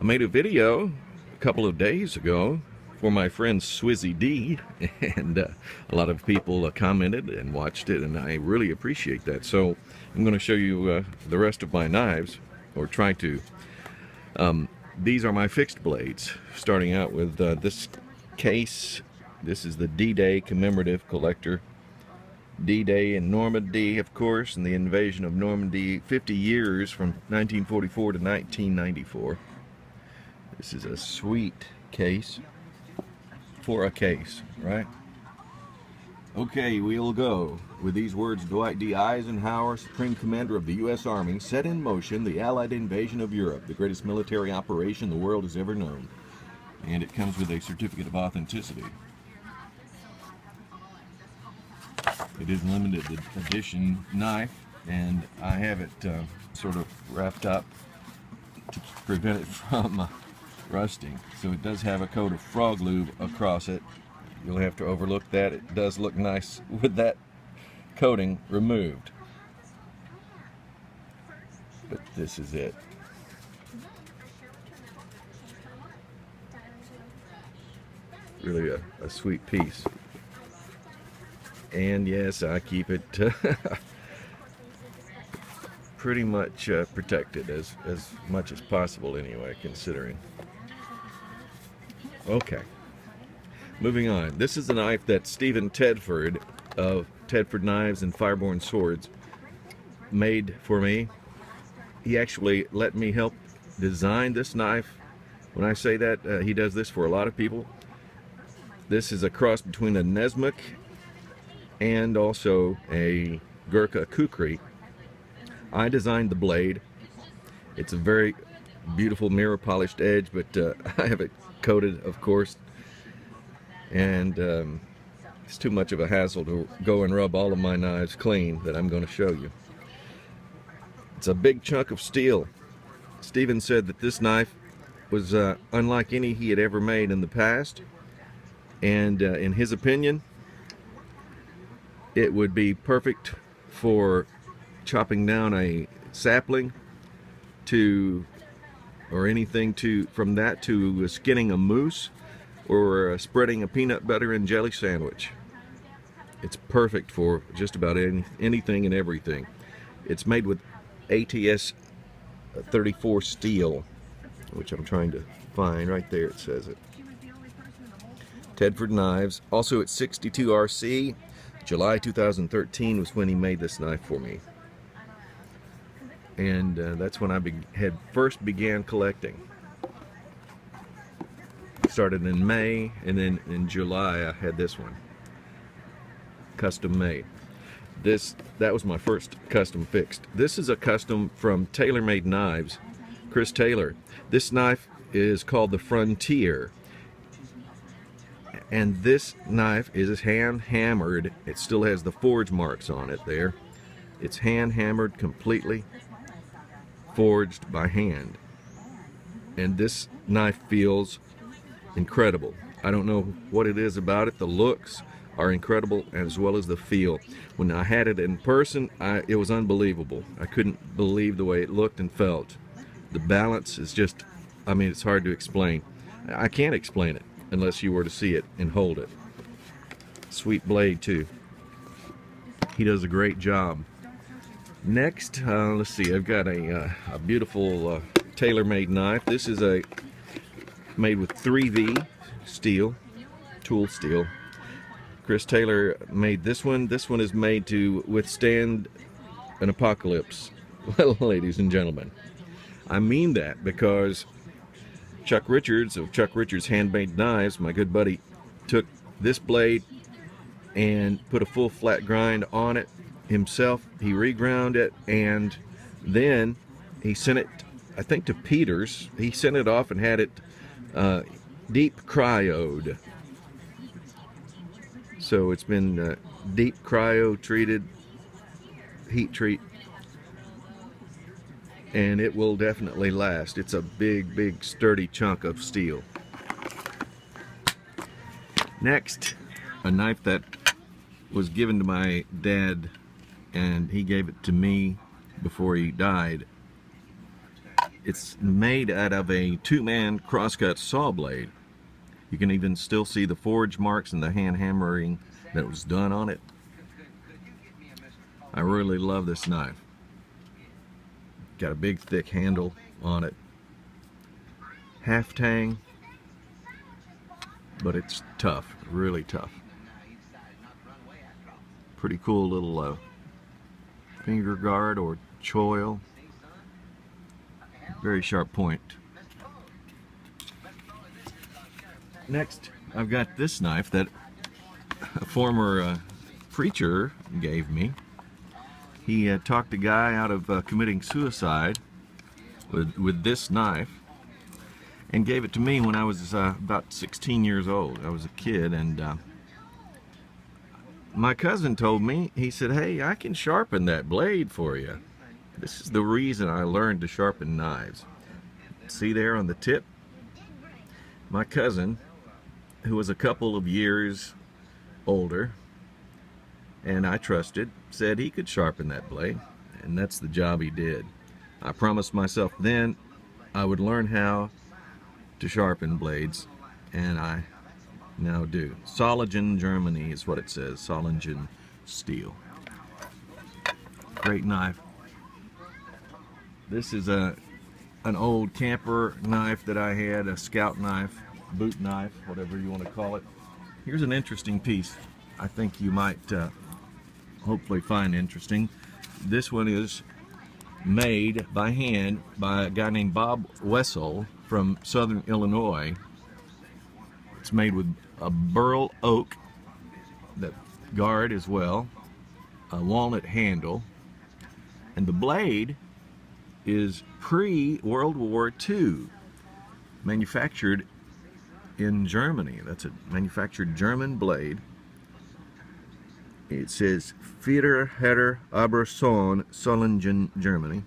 made a video a couple of days ago for my friend Swizzy D, and a lot of people commented and watched it, and I really appreciate that. So I'm going to show you the rest of my knives, or try to. These are my fixed blades, starting out with this case. This is the D-Day commemorative collector. D-Day in Normandy, of course, and the invasion of Normandy, 50 years from 1944 to 1994. This is a sweet case for a case, right? Okay, we'll go. With these words, Dwight D. Eisenhower, Supreme Commander of the U.S. Army, set in motion the Allied invasion of Europe, the greatest military operation the world has ever known. And it comes with a certificate of authenticity. It is a limited edition knife, and I have it sort of wrapped up to prevent it from rusting. So it does have a coat of frog lube across it. You'll have to overlook that. It does look nice with that coating removed. But this is it. Really a sweet piece. And yes, I keep it pretty much protected as much as possible anyway, considering. Okay, moving on. This is a knife that Stephen Tedford of Tedford Knives and Fireborn Swords made for me. He actually let me help design this knife. When I say that, he does this for a lot of people. This is a cross between a Nesmuk and also a Gurkha Kukri. I designed the blade. It's a very beautiful mirror polished edge, but I have it coated, of course, and it's too much of a hassle to go and rub all of my knives clean that I'm going to show you. It's a big chunk of steel. Stephen said that this knife was unlike any he had ever made in the past, and in his opinion, it would be perfect for chopping down a sapling or anything from that to skinning a moose, or spreading a peanut butter and jelly sandwich. It's perfect for just about anything and everything. It's made with ATS 34 steel, which I'm trying to find. Right there it says it. Tedford Knives. Also it's 62 RC. July 2013 was when he made this knife for me, and that's when I had first began collecting. Started in May, and then in July I had this one custom made. That was my first custom fixed. This is a custom from TaylorMade Knives, Chris Taylor. This knife is called the Frontier. And this knife is hand hammered. It still has the forge marks on it there. It's hand hammered completely, forged by hand. And this knife feels incredible. I don't know what it is about it. The looks are incredible, as well as the feel. When I had it in person, it was unbelievable. I couldn't believe the way it looked and felt. The balance is just, I mean, it's hard to explain. I can't explain it unless you were to see it and hold it. Sweet blade too. He does a great job. Next, let's see, I've got a beautiful TaylorMade knife. This is made with 3V steel, tool steel. Chris Taylor made this one. This one is made to withstand an apocalypse, ladies and gentlemen. I mean that because Chuck Richards of Chuck Richards Handmade Knives, my good buddy, took this blade and put a full flat grind on it himself. He reground it, and then he sent it, I think, to Peters. He sent it off and had it deep cryoed. So it's been deep cryo treated, heat treat, and it will definitely last. It's a big sturdy chunk of steel. Next, a knife that was given to my dad, and he gave it to me before he died. It's made out of a two-man crosscut saw blade. You can even still see the forge marks and the hand hammering that was done on it. I really love this knife. Got a big thick handle on it. Half tang, but it's tough, really tough. Pretty cool little finger guard or choil. Very sharp point. Next, I've got this knife that a former preacher gave me. He talked a guy out of committing suicide with this knife, and gave it to me when I was about 16 years old. I was a kid, and my cousin told me, he said, "Hey, I can sharpen that blade for you." This is the reason I learned to sharpen knives. See there on the tip? My cousin, who was a couple of years older, and I trusted, said he could sharpen that blade, and that's the job he did. I promised myself then I would learn how to sharpen blades, and I now do. Solingen, Germany is what it says. Solingen steel. Great knife. This is an old camper knife that I had, a scout knife, boot knife, whatever you want to call it. Here's an interesting piece I think you might hopefully find interesting. This one is made by hand by a guy named Bob Wessel from Southern Illinois. It's made with a burl oak, that guard as well, a walnut handle, and the blade is pre-World War II, manufactured in Germany. That's a manufactured German blade. It says Federherr Aberson, Solingen, Germany.